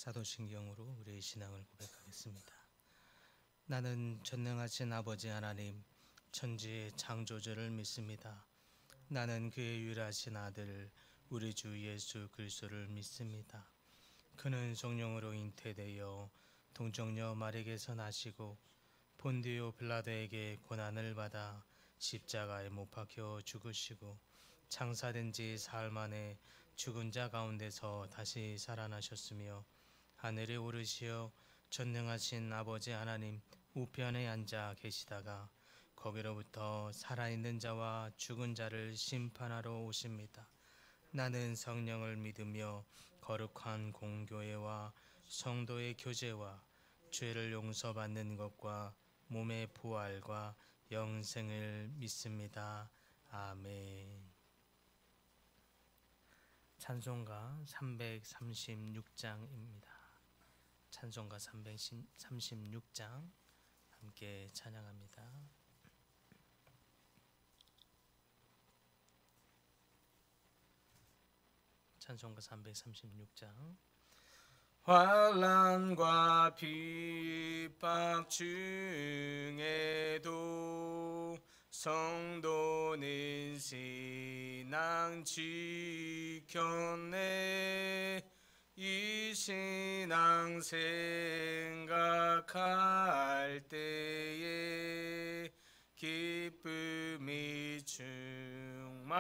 사도신경으로 우리의 신앙을 고백하겠습니다. 나는 전능하신 아버지 하나님, 천지의 창조주를 믿습니다. 나는 그의 유일하신 아들, 우리 주 예수 그리스도를 믿습니다. 그는 성령으로 잉태되어 동정녀 마리에게서 나시고 본디오 빌라도에게 고난을 받아 십자가에 못 박혀 죽으시고 장사된 지 사흘 만에 죽은 자 가운데서 다시 살아나셨으며 하늘에 오르시어 전능하신 아버지 하나님 우편에 앉아 계시다가 거기로부터 살아있는 자와 죽은 자를 심판하러 오십니다. 나는 성령을 믿으며 거룩한 공교회와 성도의 교제와 죄를 용서받는 것과 몸의 부활과 영생을 믿습니다. 아멘. 찬송가 336장입니다. 찬송가 336장 함께 찬양합니다. 찬송가 336장. 환난과 핍박 중에도 성도는 신앙 지켰네. 이 신앙 생각할 때에 기쁨이 충만하도다.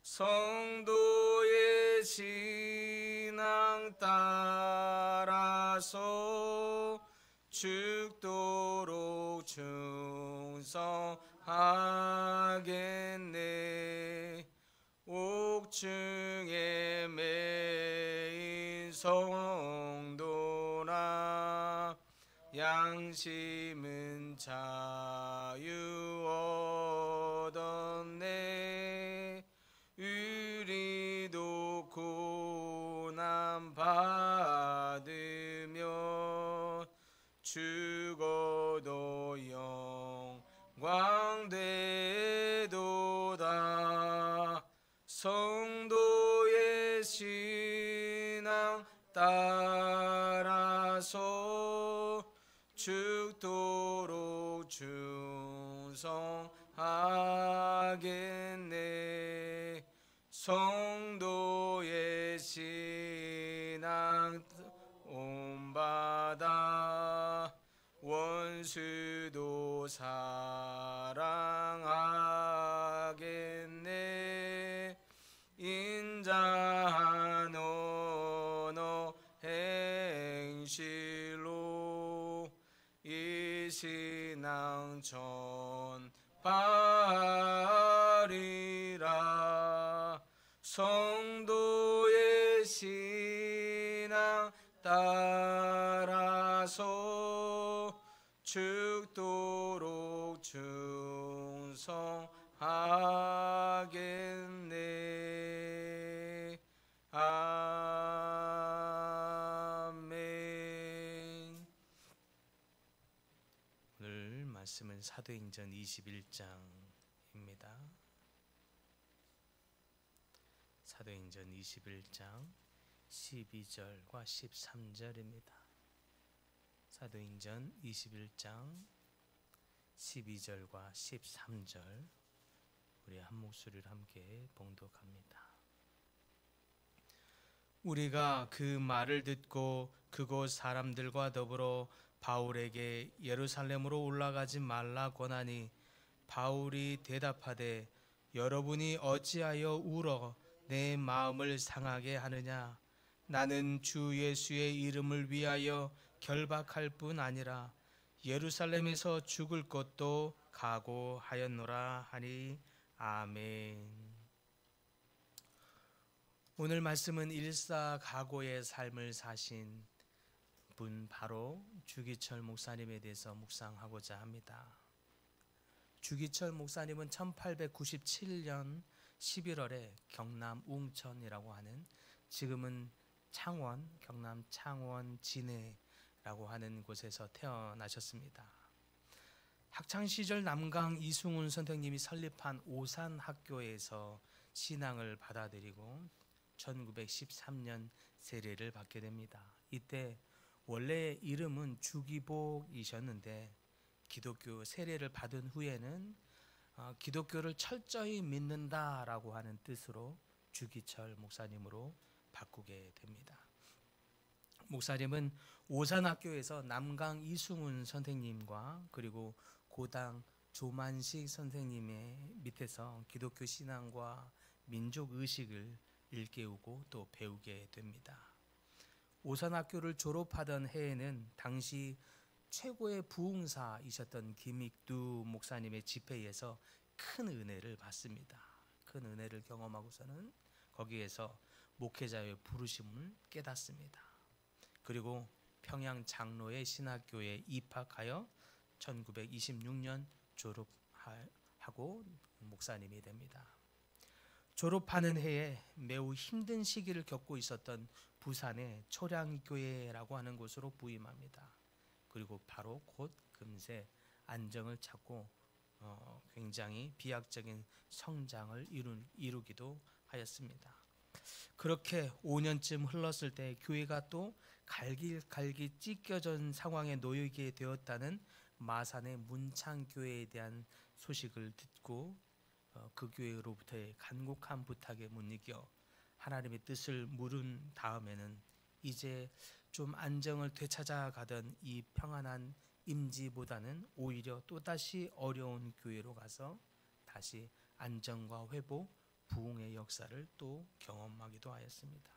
성도의 신앙 따라서 죽도록 충성하겠네. 옥중에 매인 성도나 양심은 자유 얻었네. 우리도 고난 받으며 죽어도 영광 되도다. 성도의 신앙 따라서 죽도록 충성하겠네. 성도의 신앙 온 바다 원수도 사랑하겠네. 인자한 언어 행실로 이 신앙 전파리라. 성도의 신앙 따라서 죽도록 충성하겠네. 아멘. 오늘 말씀은 사도행전 21장입니다. 사도행전 21장 12절과 13절입니다. 사도행전 21장 12절과 13절 우리 한 목소리를 함께 봉독합니다. 우리가 그 말을 듣고 그곳 사람들과 더불어 바울에게 예루살렘으로 올라가지 말라 권하니 바울이 대답하되 여러분이 어찌하여 울어 내 마음을 상하게 하느냐. 나는 주 예수의 이름을 위하여 결박할 뿐 아니라 예루살렘에서 죽을 것도 각오하였노라 하니 아멘. 오늘 말씀은 일사각오의 삶을 사신 분 바로 주기철 목사님에 대해서 묵상하고자 합니다. 주기철 목사님은 1897년 11월에 경남 웅천이라고 하는 지금은 창원, 경남 창원 진해라고 하는 곳에서 태어나셨습니다. 학창시절 남강 이승훈 선생님이 설립한 오산학교에서 신앙을 받아들이고 1913년 세례를 받게 됩니다. 이때 원래 이름은 주기복이셨는데 기독교 세례를 받은 후에는 기독교를 철저히 믿는다라고 하는 뜻으로 주기철 목사님으로 바꾸게 됩니다. 목사님은 오산학교에서 남강 이승훈 선생님과 그리고 고당 조만식 선생님의 밑에서 기독교 신앙과 민족 의식을 일깨우고 또 배우게 됩니다. 오산학교를 졸업하던 해에는 당시 최고의 부흥사이셨던 김익두 목사님의 집회에서 큰 은혜를 받습니다. 큰 은혜를 경험하고서는 거기에서 목회자의 부르심을 깨닫습니다. 그리고 평양 장로의 신학교에 입학하여 1926년 졸업하고 목사님이 됩니다. 졸업하는 해에 매우 힘든 시기를 겪고 있었던 부산의 초량교회라고 하는 곳으로 부임합니다. 그리고 바로 곧 금세 안정을 찾고 굉장히 비약적인 성장을 이루기도 하였습니다. 그렇게 5년쯤 흘렀을 때 교회가 또 갈기갈기 찢겨진 상황에 놓이게 되었다는 마산의 문창교회에 대한 소식을 듣고 그 교회로부터의 간곡한 부탁에 못 이겨 하나님의 뜻을 물은 다음에는 이제 좀 안정을 되찾아가던 이 평안한 임지보다는 오히려 또다시 어려운 교회로 가서 다시 안정과 회복, 부흥의 역사를 또 경험하기도 하였습니다.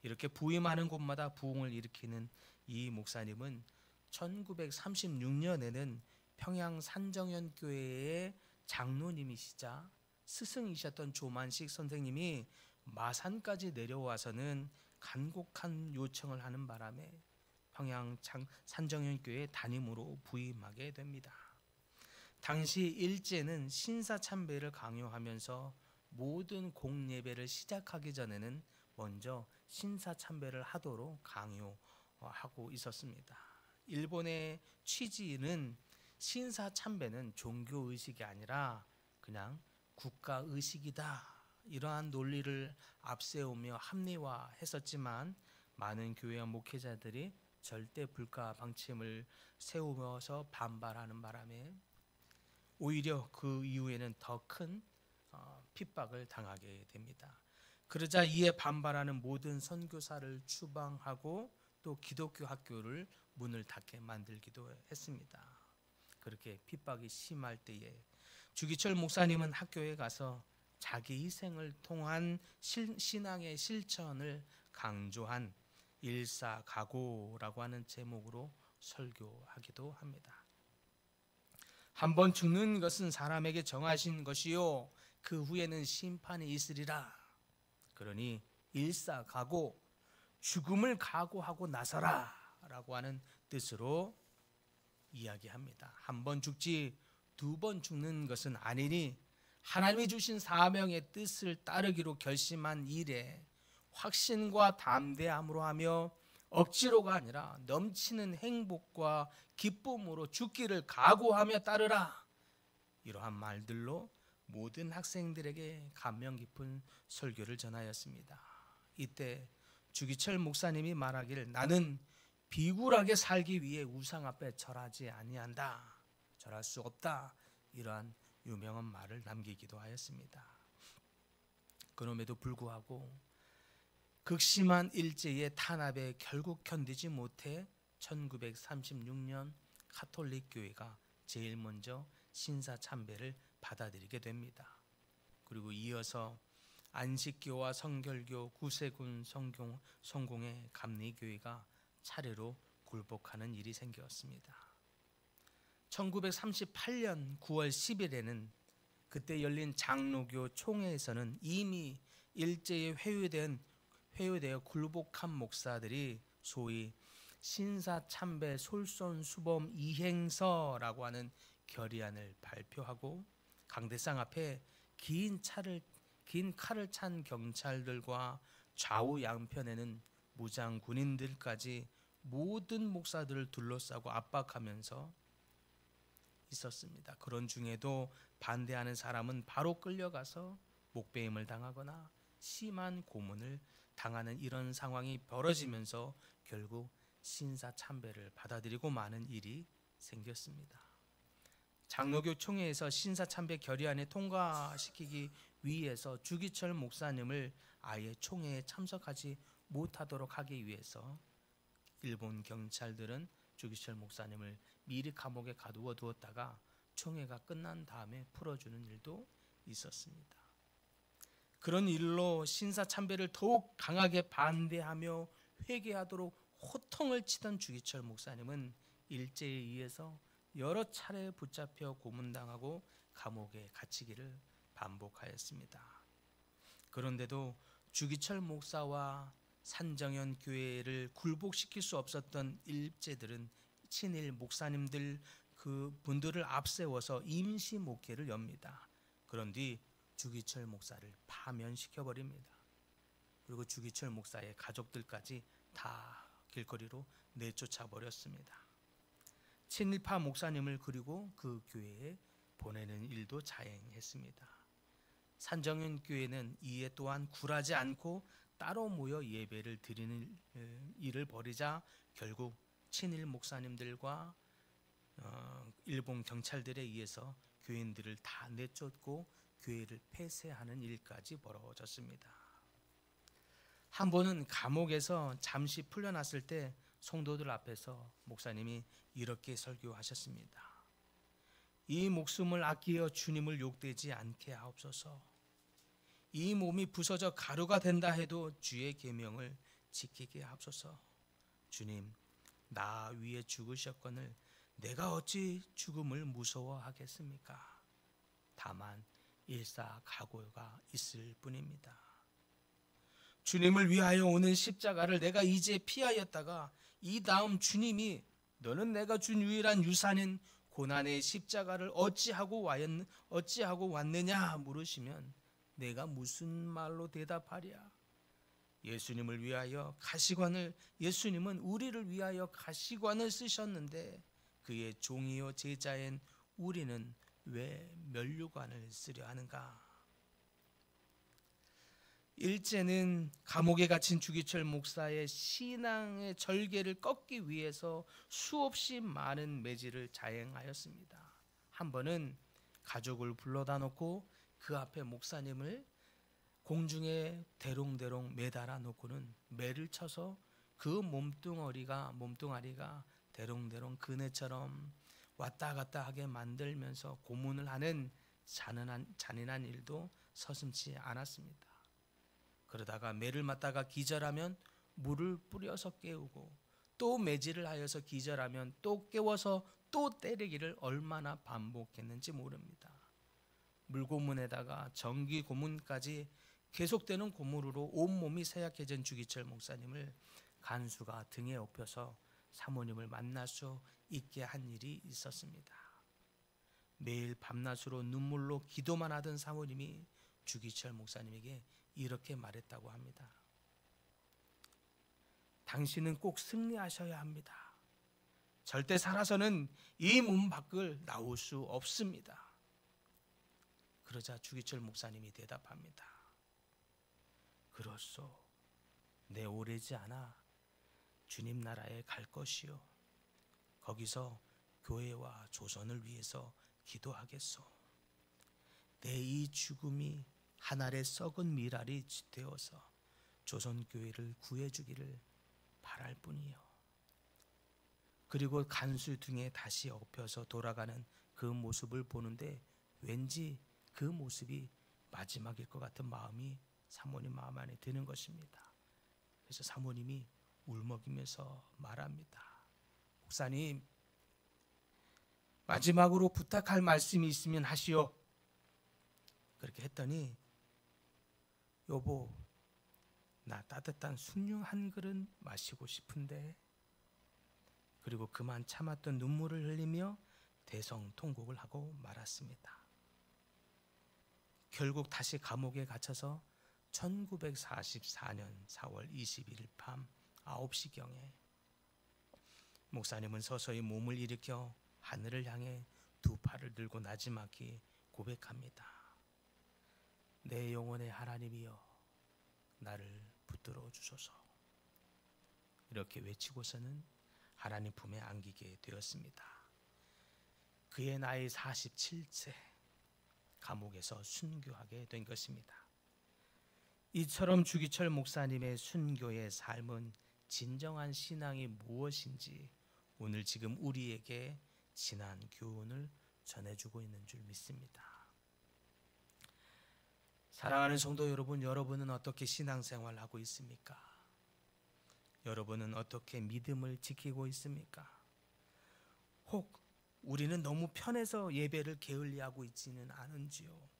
이렇게 부임하는 곳마다 부흥을 일으키는 이 목사님은 1936년에는 평양 산정현교회의 장로님이시자 스승이셨던 조만식 선생님이 마산까지 내려와서는 간곡한 요청을 하는 바람에 평양 산정현교회 담임으로 부임하게 됩니다. 당시 일제는 신사참배를 강요하면서 모든 공예배를 시작하기 전에는 먼저 신사참배를 하도록 강요하고 있었습니다. 일본의 취지는 신사참배는 종교의식이 아니라 그냥 국가의식이다, 이러한 논리를 앞세우며 합리화했었지만 많은 교회와 목회자들이 절대 불가 방침을 세우면서 반발하는 바람에 오히려 그 이후에는 더 큰 핍박을 당하게 됩니다. 그러자 이에 반발하는 모든 선교사를 추방하고 또 기독교 학교를 문을 닫게 만들기도 했습니다. 그렇게 핍박이 심할 때에 주기철 목사님은 학교에 가서 자기 희생을 통한 신앙의 실천을 강조한 일사각오라고 하는 제목으로 설교하기도 합니다. 한번 죽는 것은 사람에게 정하신 것이요 그 후에는 심판이 있으리라. 그러니 일사각오, 죽음을 각오하고 나서라 라고 하는 뜻으로 이야기합니다. 한 번 죽지 두 번 죽는 것은 아니니 하나님이 주신 사명의 뜻을 따르기로 결심한 일에 확신과 담대함으로 하며 억지로가 아니라 넘치는 행복과 기쁨으로 죽기를 각오하며 따르라. 이러한 말들로 모든 학생들에게 감명 깊은 설교를 전하였습니다. 이때 주기철 목사님이 말하기를 나는 비굴하게 살기 위해 우상 앞에 절하지 아니한다, 절할 수 없다, 이러한 유명한 말을 남기기도 하였습니다. 그럼에도 불구하고 극심한 일제의 탄압에 결국 견디지 못해 1936년 가톨릭 교회가 제일 먼저 신사참배를 받아들이게 됩니다. 그리고 이어서 안식교와 성결교, 구세군 성공의 감리교회가 차례로 굴복하는 일이 생겼습니다. 1938년 9월 10일에는 그때 열린 장로교 총회에서는 이미 일제에 회유되어 굴복한 목사들이 소위 신사참배 솔선수범 이행서라고 하는 결의안을 발표하고 강대상 앞에 긴 칼을 찬 경찰들과 좌우 양편에는 무장 군인들까지 모든 목사들을 둘러싸고 압박하면서 있었습니다. 그런 중에도 반대하는 사람은 바로 끌려가서 목배임을 당하거나 심한 고문을 당하는 이런 상황이 벌어지면서 결국 신사참배를 받아들이고 마는 일이 생겼습니다. 장로교 총회에서 신사참배 결의안을 통과시키기 위해서 주기철 목사님을 아예 총회에 참석하지 못하도록 하기 위해서 일본 경찰들은 주기철 목사님을 미리 감옥에 가두어 두었다가 총회가 끝난 다음에 풀어주는 일도 있었습니다. 그런 일로 신사참배를 더욱 강하게 반대하며 회개하도록 호통을 치던 주기철 목사님은 일제에 의해서 여러 차례 붙잡혀 고문당하고 감옥에 갇히기를 반복하였습니다. 그런데도 주기철 목사와 산정현 교회를 굴복시킬 수 없었던 일제들은 친일 목사님들 그 분들을 앞세워서 임시 목회를 엽니다. 그런 뒤 주기철 목사를 파면시켜 버립니다. 그리고 주기철 목사의 가족들까지 다 길거리로 내쫓아 버렸습니다. 친일파 목사님을 그리고 그 교회에 보내는 일도 자행했습니다. 산정현 교회는 이에 또한 굴하지 않고 따로 모여 예배를 드리는 일을 벌이자 결국 친일 목사님들과 일본 경찰들에 의해서 교인들을 다 내쫓고 교회를 폐쇄하는 일까지 벌어졌습니다. 한 번은 감옥에서 잠시 풀려났을 때 성도들 앞에서 목사님이 이렇게 설교하셨습니다. 이 목숨을 아끼어 주님을 욕되지 않게 하옵소서. 이 몸이 부서져 가루가 된다 해도 주의 계명을 지키게 하옵소서. 주님, 나 위에 죽으셨거늘 내가 어찌 죽음을 무서워하겠습니까? 다만 일사각오가 있을 뿐입니다. 주님을 위하여 오는 십자가를 내가 이제 피하였다가 이 다음 주님이 너는 내가 준 유일한 유산인 고난의 십자가를 어찌하고 왔느냐 물으시면 내가 무슨 말로 대답하랴? 예수님을 위하여 가시관을 예수님은 우리를 위하여 가시관을 쓰셨는데 그의 종이요 제자인 우리는 왜 면류관을 쓰려 하는가? 일제는 감옥에 갇힌 주기철 목사의 신앙의 절개를 꺾기 위해서 수없이 많은 매질을 자행하였습니다. 한 번은 가족을 불러다 놓고 그 앞에 목사님을 공중에 대롱대롱 매달아 놓고는 매를 쳐서 그 몸뚱아리가 대롱대롱 그네처럼 왔다 갔다 하게 만들면서 고문을 하는 잔인한 일도 서슴지 않았습니다. 그러다가 매를 맞다가 기절하면 물을 뿌려서 깨우고 또 매질을 하여서 기절하면 또 깨워서 또 때리기를 얼마나 반복했는지 모릅니다. 물고문에다가 전기 고문까지 계속되는 고문으로 온몸이 쇠약해진 주기철 목사님을 간수가 등에 업혀서 사모님을 만날 수 있게 한 일이 있었습니다. 매일 밤낮으로 눈물로 기도만 하던 사모님이 주기철 목사님에게 이렇게 말했다고 합니다. 당신은 꼭 승리하셔야 합니다. 절대 살아서는 이 문 밖을 나올 수 없습니다. 그러자 주기철 목사님이 대답합니다. 그렇소. 내 오래지 않아 주님 나라에 갈 것이요. 거기서 교회와 조선을 위해서 기도하겠소. 내 이 죽음이 하늘의 썩은 미랄이 되어서 조선교회를 구해주기를 바랄 뿐이요. 그리고 간수 등에 다시 엎여서 돌아가는 그 모습을 보는데 왠지 그 모습이 마지막일 것 같은 마음이 사모님 마음 안에 드는 것입니다. 그래서 사모님이 울먹이면서 말합니다. 목사님, 마지막으로 부탁할 말씀이 있으면 하시오. 그렇게 했더니 여보, 나 따뜻한 숭늉 한 그릇 마시고 싶은데. 그리고 그만 참았던 눈물을 흘리며 대성통곡을 하고 말았습니다. 결국 다시 감옥에 갇혀서 1944년 4월 21일 밤 9시경에 목사님은 서서히 몸을 일으켜 하늘을 향해 두 팔을 들고 나지막이 고백합니다. 내 영혼의 하나님이여, 나를 붙들어 주소서. 이렇게 외치고서는 하나님 품에 안기게 되었습니다. 그의 나이 47세 감옥에서 순교하게 된 것입니다. 이처럼 주기철 목사님의 순교의 삶은 진정한 신앙이 무엇인지 오늘 지금 우리에게 진한 교훈을 전해주고 있는 줄 믿습니다. 사랑하는 성도 여러분, 여러분은 어떻게 신앙생활을 하고 있습니까? 여러분은 어떻게 믿음을 지키고 있습니까? 혹 우리는 너무 편해서 예배를 게을리하고 있지는 않은지요?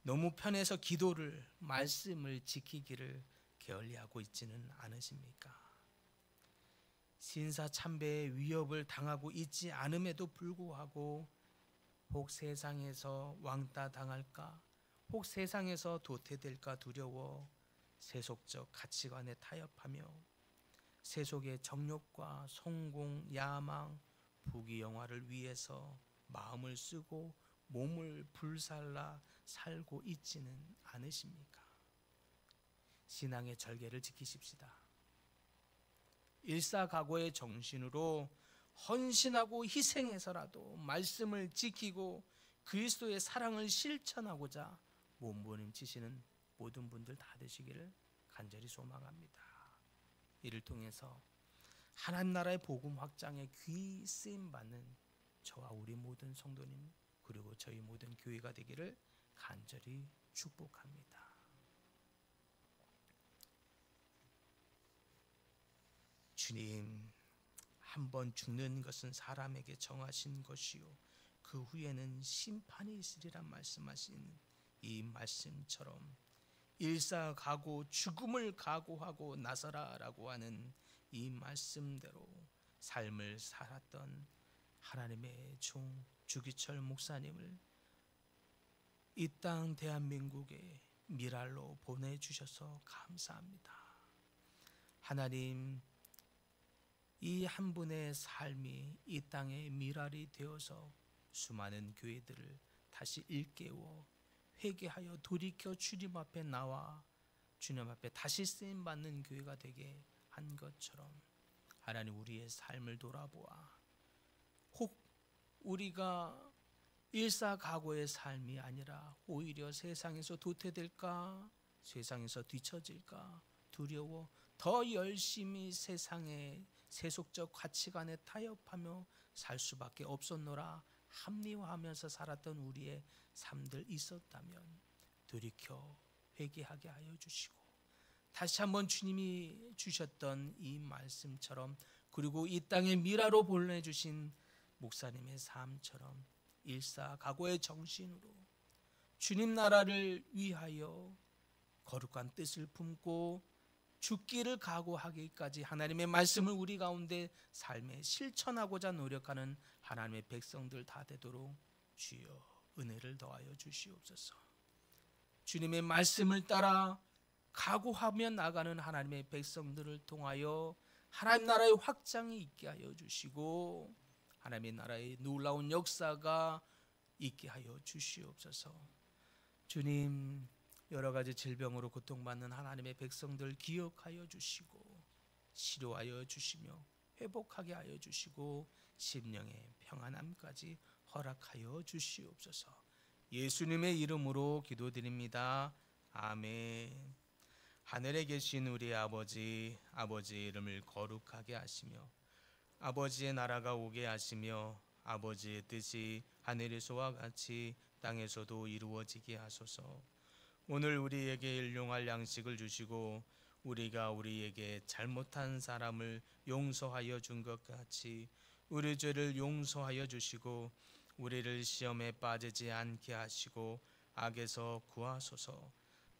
너무 편해서 기도를, 말씀을 지키기를 게을리하고 있지는 않으십니까? 신사참배의 위협을 당하고 있지 않음에도 불구하고 혹 세상에서 왕따 당할까, 혹 세상에서 도태될까 두려워 세속적 가치관에 타협하며 세속의 정욕과 성공, 야망, 부귀영화를 위해서 마음을 쓰고 몸을 불살라 살고 있지는 않으십니까? 신앙의 절개를 지키십시다. 일사각오의 정신으로 헌신하고 희생해서라도 말씀을 지키고 그리스도의 사랑을 실천하고자 몸부림치시는 모든 분들 다 되시기를 간절히 소망합니다. 이를 통해서 하나님 나라의 복음 확장에 귀 쓰임 받는 저와 우리 모든 성도님 그리고 저희 모든 교회가 되기를 간절히 축복합니다. 주님, 한 번 죽는 것은 사람에게 정하신 것이요 그 후에는 심판이 있으리라 말씀하신 이 말씀처럼 일사각오 죽음을 각오하고 나서라라고 하는 이 말씀대로 삶을 살았던 하나님의 종 주기철 목사님을 이 땅 대한민국의 미랄로 보내주셔서 감사합니다. 하나님, 이 한 분의 삶이 이 땅의 미랄이 되어서 수많은 교회들을 다시 일깨워 회개하여 돌이켜 주님 앞에 나와 주님 앞에 다시 쓰임받는 교회가 되게 한 것처럼 하나님 우리의 삶을 돌아보아 혹 우리가 일사각오의 삶이 아니라 오히려 세상에서 도태될까, 세상에서 뒤처질까 두려워 더 열심히 세상의 세속적 가치관에 타협하며 살 수밖에 없었노라 합리화하면서 살았던 우리의 삶들 있었다면 돌이켜 회개하게 하여 주시고 다시 한번 주님이 주셨던 이 말씀처럼 그리고 이 땅의 미라로 보내주신 목사님의 삶처럼 일사각오의 정신으로 주님 나라를 위하여 거룩한 뜻을 품고 죽기를 각오하기까지 하나님의 말씀을 우리 가운데 삶에 실천하고자 노력하는 하나님의 백성들 다 되도록 주여 은혜를 더하여 주시옵소서. 주님의 말씀을 따라 각오하며 나가는 하나님의 백성들을 통하여 하나님 나라의 확장이 있게 하여 주시고 하나님의 나라의 놀라운 역사가 있게 하여 주시옵소서. 주님, 여러 가지 질병으로 고통받는 하나님의 백성들 기억하여 주시고 치료하여 주시며 회복하게 하여 주시고 심령의 평안함까지 허락하여 주시옵소서. 예수님의 이름으로 기도드립니다. 아멘. 하늘에 계신 우리 아버지, 아버지의 이름을 거룩하게 하시며 아버지의 나라가 오게 하시며 아버지의 뜻이 하늘에서와 같이 땅에서도 이루어지게 하소서. 오늘 우리에게 일용할 양식을 주시고 우리가 우리에게 잘못한 사람을 용서하여 준 것 같이 우리 죄를 용서하여 주시고 우리를 시험에 빠지지 않게 하시고 악에서 구하소서.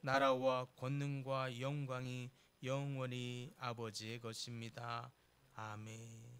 나라와 권능과 영광이 영원히 아버지의 것입니다. 아멘.